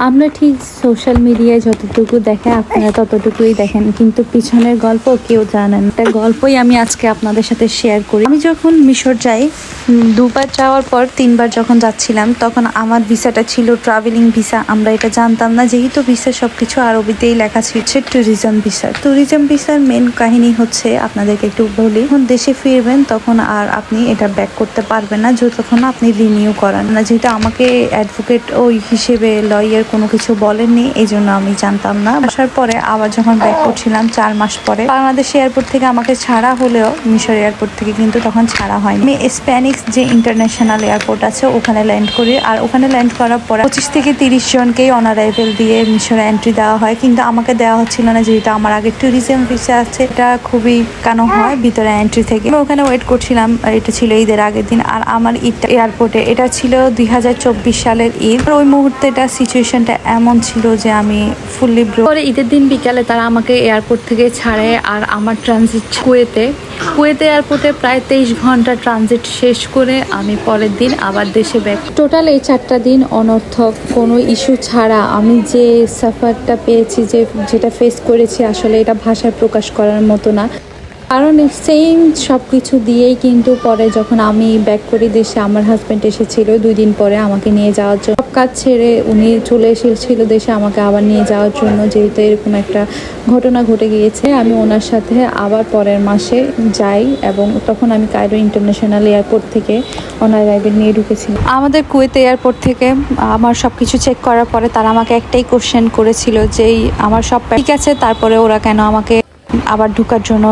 আমরা ঠিক সোশ্যাল মিডিয়ায় যতটুকু দেখে আপনারা ততটুকুই দেখেন, কিন্তু পিছনের গল্প কেউ জানেন। একটা গল্পই আমি আজকে আপনাদের সাথে শেয়ার করি। আমি যখন মিশর যাই, দুবার যাওয়ার পর তিনবার যখন যাচ্ছিলাম, তখন আমার ভিসাটা ছিল ট্রাভেলিং ভিসা। আমরা এটা জানতাম না, যেহেতু ভিসা সবকিছু আরবিতেই লেখা ছিল ট্যুরিজম ভিসা। ট্যুরিজম ভিসার মেন কাহিনী হচ্ছে, আপনাদেরকে একটু বলি, যখন দেশে ফিরবেন তখন আর আপনি এটা ব্যাক করতে পারবেন না যতক্ষণ আপনি রিনিউ করান না। যেহেতু আমাকে অ্যাডভোকেট ওই হিসেবে লয়ার কোনো কিছু বলেননি, এই জন্য আমি জানতাম না। আসার পরে আবার যখন ব্যাক করছিলাম 4 মাস পরে, বাংলাদেশ এয়ারপোর্ট থেকে আমাকে ছাড়া হলেও মিশর এয়ারপোর্ট থেকে কিন্তু তখন ছাড়া হয়নি। আমি স্প্যানিক্স যে ইন্টারন্যাশনাল এয়ারপোর্ট আছে ওখানে ল্যান্ড করি, আর ওখানে ল্যান্ড করার পরে 25 থেকে 30 জনকেই অন অ্যারাইভেল দিয়ে মিশরে এন্ট্রি দেওয়া হয়, কিন্তু আমাকে দেওয়া হচ্ছিল না, যেহেতু আমার আগে ট্যুরিজম ভিসা আছে। এটা খুবই কেন হয় ভিতরে এন্ট্রি থেকে। আমি ওখানে ওয়েট করছিলাম, এটা ছিল ঈদের আগের দিন, আর আমার ঈদটা এয়ারপোর্টে, এটা ছিল 2024 সালের ঈদ। ওই মুহূর্তে এটা সিচুয়েশনটা এমন ছিল যে আমি ফুললি পরে ঈদের দিন বিকালে তারা আমাকে এয়ারপোর্ট থেকে ছাড়ে, আর আমার ট্রানজিট কুয়েতে এয়ারপোর্টে প্রায় 23 ঘন্টা ট্রানজিট শেষ করে আমি পরের দিন আবার দেশে ব্যাক। টোটাল এই 4টা দিন অনর্থক, কোনো ইস্যু ছাড়া আমি যে সাফারটা পেয়েছি, যেটা ফেস করেছি, আসলে এটা ভাষায় প্রকাশ করার মতো না। কারণ সেম সব কিছু দিয়েই কিন্তু পরে যখন আমি ব্যাক করি দেশে, আমার হাজব্যান্ড এসেছিল 2 দিন পরে আমাকে নিয়ে যাওয়ার জন্য। সব কাজ ছেড়ে উনি চলে এসেছিল দেশে আমাকে আবার নিয়ে যাওয়ার জন্য, যেহেতু এরকম একটা ঘটনা ঘটে গিয়েছে। আমি ওনার সাথে আবার পরের মাসে যাই, এবং তখন আমি কায়রো ইন্টারন্যাশনাল এয়ারপোর্ট থেকে অন অ্যারাইভেল নিয়ে ঢুকেছিলাম। আমাদের কুয়েত এয়ারপোর্ট থেকে আমার সব কিছু চেক করার পরে তারা আমাকে একটাই কোশ্চেন করেছিল, যেই আমার সব ঠিক আছে, তারপরে ওরা কেন আমাকে আবার ঢোকার জন্য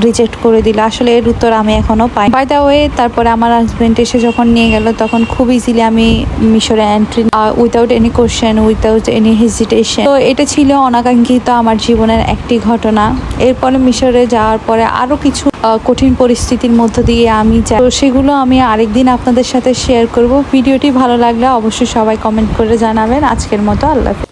রিজেক্ট করে দিল। আসলে এর উত্তর আমি এখনো পাই। বাই দ্য ওয়ে, তারপরে আমার হাজবেন্ড এসে যখন নিয়ে গেল, তখন খুব ইজিলি আমি মিশরে entry, without any question, without any hesitation. তো এটা ছিল অনাকাঙ্ক্ষিত আমার জীবনের একটি ঘটনা। এরপরে মিশরে যাওয়ার পরে আরো কিছু কঠিন পরিস্থিতির মধ্য দিয়ে আমি যাই, তো সেগুলো আমি আরেকদিন আপনাদের সাথে শেয়ার করব। ভিডিওটি ভালো লাগলে অবশ্যই সবাই কমেন্ট করে জানাবেন। আজকের মতো আল্লাহ।